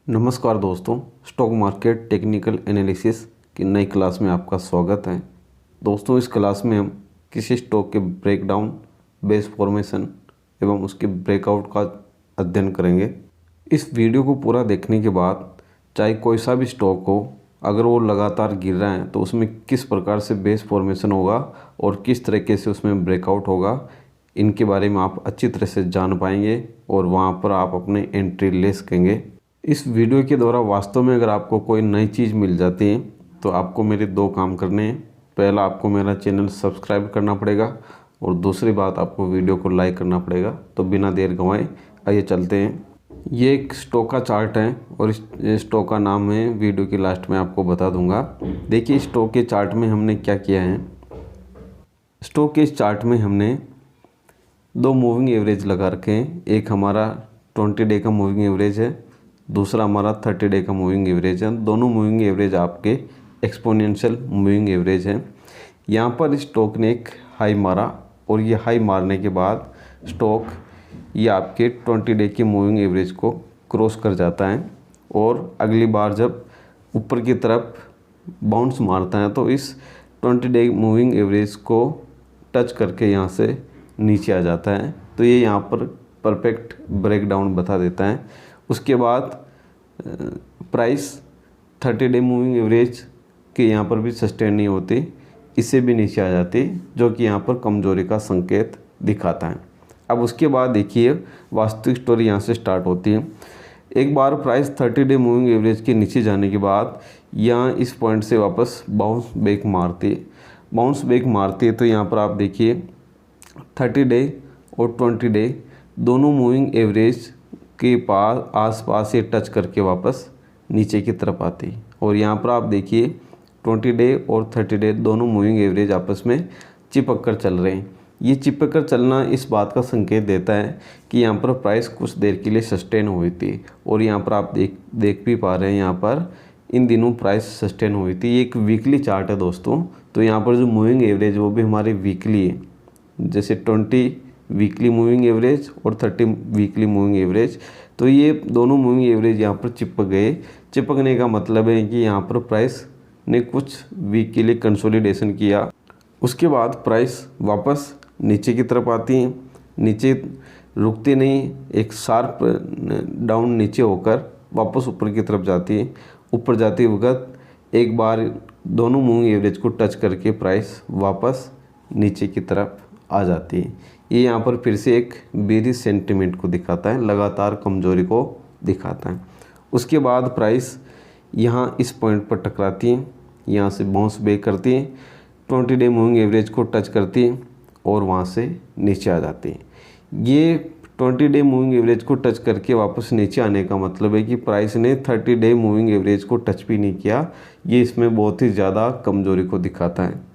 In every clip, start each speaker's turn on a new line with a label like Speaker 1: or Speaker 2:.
Speaker 1: नमस्कार दोस्तों, stock market technical analysis की नई क्लास में आपका स्वागत है। दोस्तों, इस क्लास में हम किसी स्टॉक के ब्रेकडाउन, बेस फॉर्मेशन एवं उसके ब्रेकआउट का अध्ययन करेंगे। इस वीडियो को पूरा देखने के बाद चाहे कोई सा भी स्टॉक हो, अगर वो लगातार गिर रहा है तो उसमें किस प्रकार से बेस फॉर्मेशन होगा और किस तरीके से उसमें ब्रेकआउट होगा, इनके बारे में आप अच्छी तरह से जान पाएंगे और वहाँ पर आप अपने एंट्री ले सकेंगे। इस वीडियो के द्वारा वास्तव में अगर आपको कोई नई चीज़ मिल जाती है तो आपको मेरे दो काम करने हैं। पहला, आपको मेरा चैनल सब्सक्राइब करना पड़ेगा और दूसरी बात, आपको वीडियो को लाइक करना पड़ेगा। तो बिना देर गंवाए आइए चलते हैं। ये एक स्टॉक का चार्ट है और इस स्टॉक का नाम मैं वीडियो की लास्ट में आपको बता दूंगा। देखिए, स्टॉक के चार्ट में हमने क्या किया है। स्टॉक के इस चार्ट में हमने दो मूविंग एवरेज लगा रखे हैं। एक हमारा 20 डे का मूविंग एवरेज है, दूसरा हमारा 30 डे का मूविंग एवरेज है। दोनों मूविंग एवरेज आपके एक्सपोनेंशियल मूविंग एवरेज हैं। यहाँ पर स्टॉक ने एक हाई मारा और ये हाई मारने के बाद स्टॉक ये आपके 20 डे के मूविंग एवरेज को क्रॉस कर जाता है और अगली बार जब ऊपर की तरफ बाउंस मारता है तो इस 20 डे मूविंग एवरेज को टच करके यहाँ से नीचे आ जाता है। तो ये यहाँ पर परफेक्ट ब्रेकडाउन बता देता है। उसके बाद प्राइस 30 डे मूविंग एवरेज के यहाँ पर भी सस्टेन नहीं होती, इससे भी नीचे आ जाती, जो कि यहाँ पर कमजोरी का संकेत दिखाता है। अब उसके बाद देखिए, वास्तविक स्टोरी यहाँ से स्टार्ट होती है। एक बार प्राइस 30 डे मूविंग एवरेज के नीचे जाने के बाद यहाँ इस पॉइंट से वापस बाउंस बैक मारती है। तो यहाँ पर आप देखिए 30 डे और 20 डे दोनों मूविंग एवरेज के पास आसपास ये टच करके वापस नीचे की तरफ आती है। और यहाँ पर आप देखिए 20 डे और 30 डे दोनों मूविंग एवरेज आपस में चिपक कर चल रहे हैं। ये चिपक कर चलना इस बात का संकेत देता है कि यहाँ पर प्राइस कुछ देर के लिए सस्टेन हुई थी। और यहाँ पर आप देख भी पा रहे हैं, यहाँ पर इन दिनों प्राइस सस्टेन हुई थी। ये एक वीकली चार्ट है दोस्तों। तो यहाँ पर जो मूविंग एवरेज वो भी हमारी वीकली है, जैसे 20 वीकली मूविंग एवरेज और 30 वीकली मूविंग एवरेज। तो ये दोनों मूविंग एवरेज यहाँ पर चिपक गए। चिपकने का मतलब है कि यहाँ पर प्राइस ने कुछ वीक के लिए कंसोलिडेशन किया। उसके बाद प्राइस वापस नीचे की तरफ आती है, नीचे रुकती नहीं, एक शार्प डाउन नीचे होकर वापस ऊपर की तरफ जाती है। ऊपर जाते वक्त एक बार दोनों मूविंग एवरेज को टच करके प्राइस वापस नीचे की तरफ आ जाती है। ये यहाँ पर फिर से एक बेरिश सेंटीमेंट को दिखाता है, लगातार कमजोरी को दिखाता है। उसके बाद प्राइस यहाँ इस पॉइंट पर टकराती है, यहाँ से बाउंस बैक करती है, 20 डे मूविंग एवरेज को टच करती है और वहाँ से नीचे आ जाती है। ये 20 डे मूविंग एवरेज को टच करके वापस नीचे आने का मतलब है कि प्राइस ने 30 डे मूविंग एवरेज को टच भी नहीं किया। ये इसमें बहुत ही ज़्यादा कमजोरी को दिखाता है।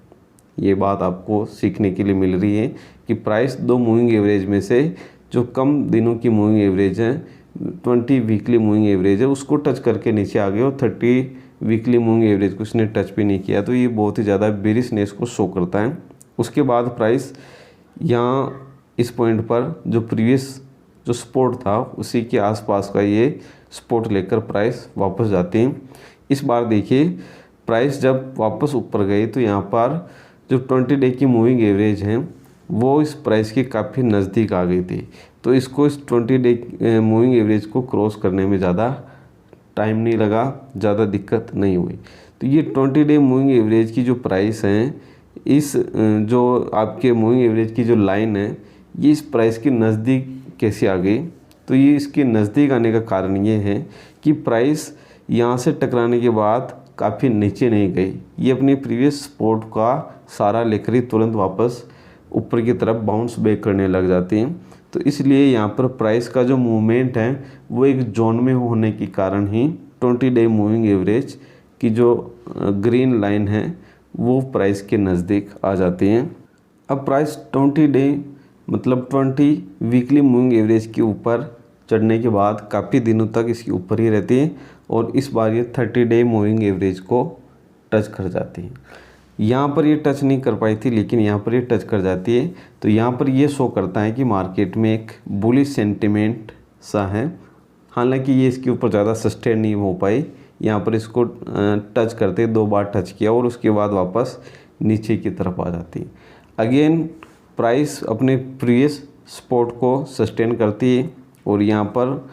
Speaker 1: ये बात आपको सीखने के लिए मिल रही है कि प्राइस दो मूविंग एवरेज में से जो कम दिनों की मूविंग एवरेज है, 20 वीकली मूविंग एवरेज है, उसको टच करके नीचे आ गए और 30 वीकली मूविंग एवरेज को उसने टच भी नहीं किया। तो ये बहुत ही ज़्यादा बेरिशनेस को शो करता है। उसके बाद प्राइस यहाँ इस पॉइंट पर जो प्रीवियस जो सपोर्ट था उसी के आसपास का ये सपोर्ट लेकर प्राइस वापस जाती है। इस बार देखिए, प्राइस जब वापस ऊपर गई तो यहाँ पर जो 20 डे की मूविंग एवरेज हैं वो इस प्राइस के काफ़ी नज़दीक आ गई थी। तो इसको इस 20 डे मूविंग एवरेज को क्रॉस करने में ज़्यादा टाइम नहीं लगा, ज़्यादा दिक्कत नहीं हुई। तो ये 20 डे मूविंग एवरेज की जो प्राइस हैं, इस जो आपके मूविंग एवरेज की जो लाइन है, ये इस प्राइस के नज़दीक कैसे आ गई। तो ये इसके नज़दीक आने का कारण ये है कि प्राइस यहाँ से टकराने के बाद काफ़ी नीचे नहीं गई, ये अपनी प्रीवियस सपोर्ट का सहारा लेकर ही तुरंत वापस ऊपर की तरफ बाउंस बैक करने लग जाती हैं। तो इसलिए यहाँ पर प्राइस का जो मूवमेंट है वो एक जोन में होने के कारण ही 20 डे मूविंग एवरेज की जो ग्रीन लाइन है वो प्राइस के नज़दीक आ जाती हैं। अब प्राइस 20 डे मतलब 20 वीकली मूविंग एवरेज के ऊपर चढ़ने के बाद काफ़ी दिनों तक इसके ऊपर ही रहती है और इस बार ये 30 डे मूविंग एवरेज को टच कर जाती है। यहाँ पर ये टच नहीं कर पाई थी, लेकिन यहाँ पर ये टच कर जाती है। तो यहाँ पर ये शो करता है कि मार्केट में एक बुलिश सेंटिमेंट सा है। हालांकि ये इसके ऊपर ज़्यादा सस्टेन नहीं हो पाई। यहाँ पर इसको टच करते 2 बार टच किया और उसके बाद वापस नीचे की तरफ आ जाती है। अगेन प्राइस अपने प्रीवियस सपोर्ट को सस्टेन करती है और यहाँ पर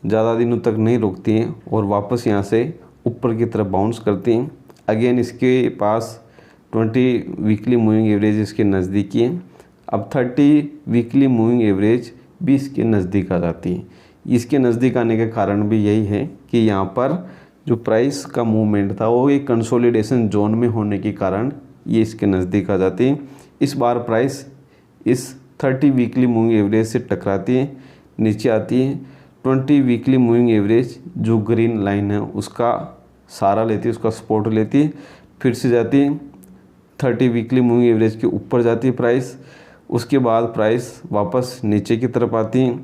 Speaker 1: ज़्यादा दिनों तक नहीं रुकती हैं और वापस यहाँ से ऊपर की तरफ बाउंस करती हैं। अगेन इसके पास 20 वीकली मूविंग एवरेज इसके नज़दीकी है। अब 30 वीकली मूविंग एवरेज भी इसके नज़दीक आ जाती है। इसके नज़दीक आने का कारण भी यही है कि यहाँ पर जो प्राइस का मूवमेंट था वो एक कंसोलिडेशन जोन में होने के कारण ये इसके नज़दीक आ जाती है। इस बार प्राइस इस 30 वीकली मूविंग एवरेज से टकराती है, नीचे आती है। 20 वीकली मूविंग एवरेज जो ग्रीन लाइन है उसका सहारा लेती है, उसका सपोर्ट लेती है, फिर से जाती है 30 वीकली मूविंग एवरेज के ऊपर जाती है प्राइस। उसके बाद प्राइस वापस नीचे की तरफ आती है,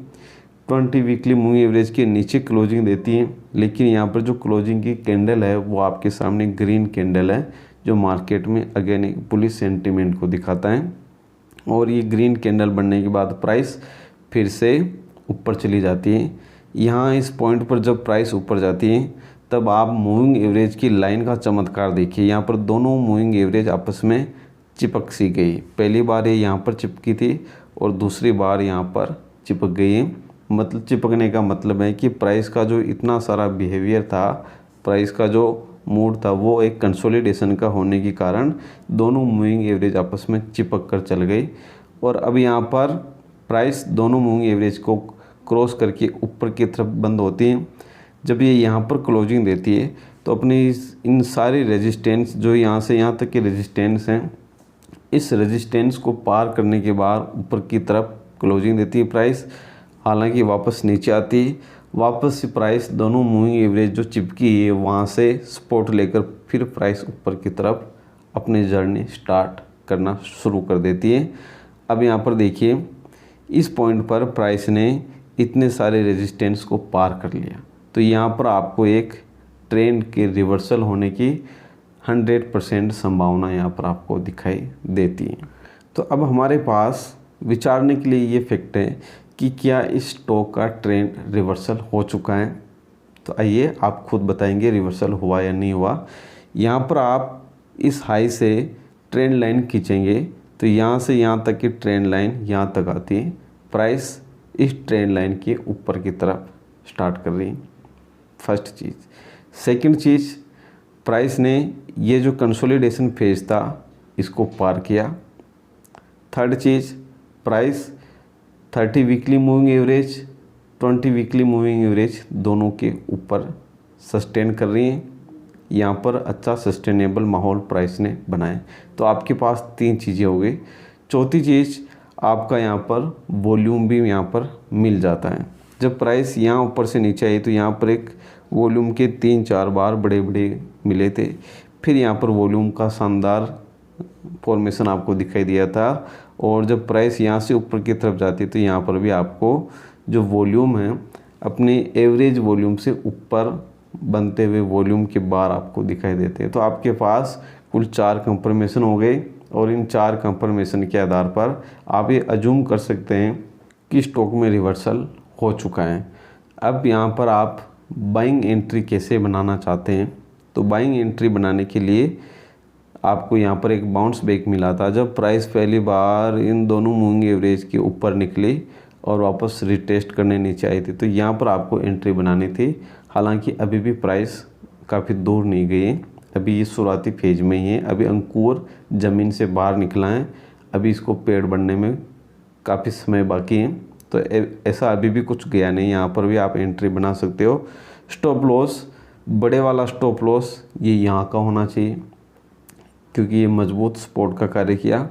Speaker 1: 20 वीकली मूविंग एवरेज के नीचे क्लोजिंग देती है। लेकिन यहाँ पर जो क्लोजिंग की कैंडल है वो आपके सामने ग्रीन कैंडल है, जो मार्केट में अगेन एक बुलिश सेंटीमेंट को दिखाता है। और ये ग्रीन कैंडल बनने के बाद प्राइस फिर से ऊपर चली जाती है। यहाँ इस पॉइंट पर जब प्राइस ऊपर जाती है तब आप मूविंग एवरेज की लाइन का चमत्कार देखिए। यहाँ पर दोनों मूविंग एवरेज आपस में चिपक सी गई। पहली बार ये यहाँ पर चिपकी थी और दूसरी बार यहाँ पर चिपक गई है। मतलब चिपकने का मतलब है कि प्राइस का जो इतना सारा बिहेवियर था, प्राइस का जो मूड था, वो एक कंसोलिडेशन का होने के कारण दोनों मूविंग एवरेज आपस में चिपक कर चल गई। और अब यहाँ पर प्राइस दोनों मूविंग एवरेज को क्रॉस करके ऊपर की तरफ बंद होती है। जब ये यहाँ पर क्लोजिंग देती है तो अपनी इन सारी रेजिस्टेंस जो यहाँ से यहाँ तक के रेजिस्टेंस हैं, इस रेजिस्टेंस को पार करने के बाद ऊपर की तरफ क्लोजिंग देती है प्राइस। हालांकि वापस नीचे आती है, वापस से प्राइस दोनों मूविंग एवरेज जो चिपकी है वहाँ से सपोर्ट लेकर फिर प्राइस ऊपर की तरफ अपनी जर्नी स्टार्ट करना शुरू कर देती है। अब यहाँ पर देखिए इस पॉइंट पर प्राइस ने इतने सारे रेजिस्टेंस को पार कर लिया, तो यहाँ पर आपको एक ट्रेंड के रिवर्सल होने की 100% संभावना यहाँ पर आपको दिखाई देती है। तो अब हमारे पास विचारने के लिए ये फैक्ट है कि क्या इस स्टॉक का ट्रेंड रिवर्सल हो चुका है। तो आइए आप खुद बताएंगे रिवर्सल हुआ या नहीं हुआ। यहाँ पर आप इस हाई से ट्रेंड लाइन खींचेंगे तो यहाँ से यहाँ तक की ट्रेंड लाइन यहाँ तक आती है। प्राइस इस ट्रेंड लाइन के ऊपर की तरफ स्टार्ट कर रही है, फर्स्ट चीज़। सेकंड चीज़, प्राइस ने ये जो कंसोलिडेशन फेज था इसको पार किया। थर्ड चीज़, price 30 weekly moving average 20 weekly moving average दोनों के ऊपर सस्टेन कर रही है। यहाँ पर अच्छा सस्टेनेबल माहौल प्राइस ने बनाया। तो आपके पास 3 चीज़ें हो गई। चौथी चीज़, आपका यहाँ पर वॉल्यूम भी यहाँ पर मिल जाता है। जब प्राइस यहाँ ऊपर से नीचे आई तो यहाँ पर एक वॉल्यूम के 3-4 बार बड़े बड़े मिले थे। फिर यहाँ पर वॉल्यूम का शानदार फॉर्मेशन आपको दिखाई दिया था। और जब प्राइस यहाँ से ऊपर की तरफ जाती है तो यहाँ पर भी आपको जो वॉल्यूम है अपने एवरेज वॉल्यूम से ऊपर बनते हुए वॉल्यूम के बार आपको दिखाई देते हैं। तो आपके पास कुल 4 कंफर्मेशन हो गए और इन 4 कंफर्मेशन के आधार पर आप ये अज्यूम कर सकते हैं कि स्टॉक में रिवर्सल हो चुका है। अब यहाँ पर आप बाइंग एंट्री कैसे बनाना चाहते हैं, तो बाइंग एंट्री बनाने के लिए आपको यहाँ पर एक बाउंस बैक मिला था जब प्राइस पहली बार इन दोनों मूविंग एवरेज के ऊपर निकली और वापस रिटेस्ट करने नीचे आई थी। तो यहाँ पर आपको एंट्री बनानी थी। हालांकि अभी भी प्राइस काफ़ी दूर नहीं गई है, अभी ये शुरुआती फेज में ही है। अभी अंकुर ज़मीन से बाहर निकला है, अभी इसको पेड़ बनने में काफ़ी समय बाकी है। तो ऐसा अभी भी कुछ गया नहीं, यहाँ पर भी आप एंट्री बना सकते हो। स्टॉप लॉस, बड़े वाला स्टॉप लॉस ये यहाँ का होना चाहिए क्योंकि ये मजबूत सपोर्ट का कार्य किया।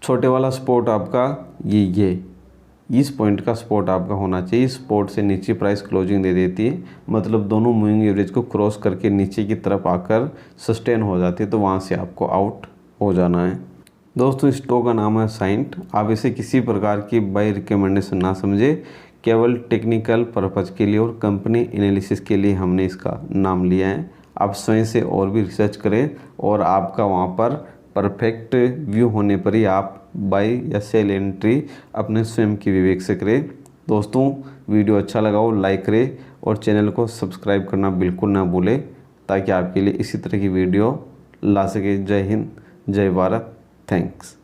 Speaker 1: छोटे वाला सपोर्ट आपका ये इस पॉइंट का सपोर्ट आपका होना चाहिए। सपोर्ट से नीचे प्राइस क्लोजिंग दे देती है, मतलब दोनों मूविंग एवरेज को क्रॉस करके नीचे की तरफ आकर सस्टेन हो जाती है, तो वहाँ से आपको आउट हो जाना है। दोस्तों स्टॉक का नाम है साइंट। आप इसे किसी प्रकार की बाय रिकमेंडेशन ना समझे, केवल टेक्निकल पर्पज़ के लिए और कंपनी एनालिसिस के लिए हमने इसका नाम लिया है। आप स्वयं से और भी रिसर्च करें और आपका वहाँ पर परफेक्ट व्यू होने पर ही आप बाय या सेल एंट्री अपने स्वयं के विवेक से करें। दोस्तों वीडियो अच्छा लगा हो लाइक करें और चैनल को सब्सक्राइब करना बिल्कुल ना भूलें, ताकि आपके लिए इसी तरह की वीडियो ला सके। जय हिंद, जय भारत, थैंक्स।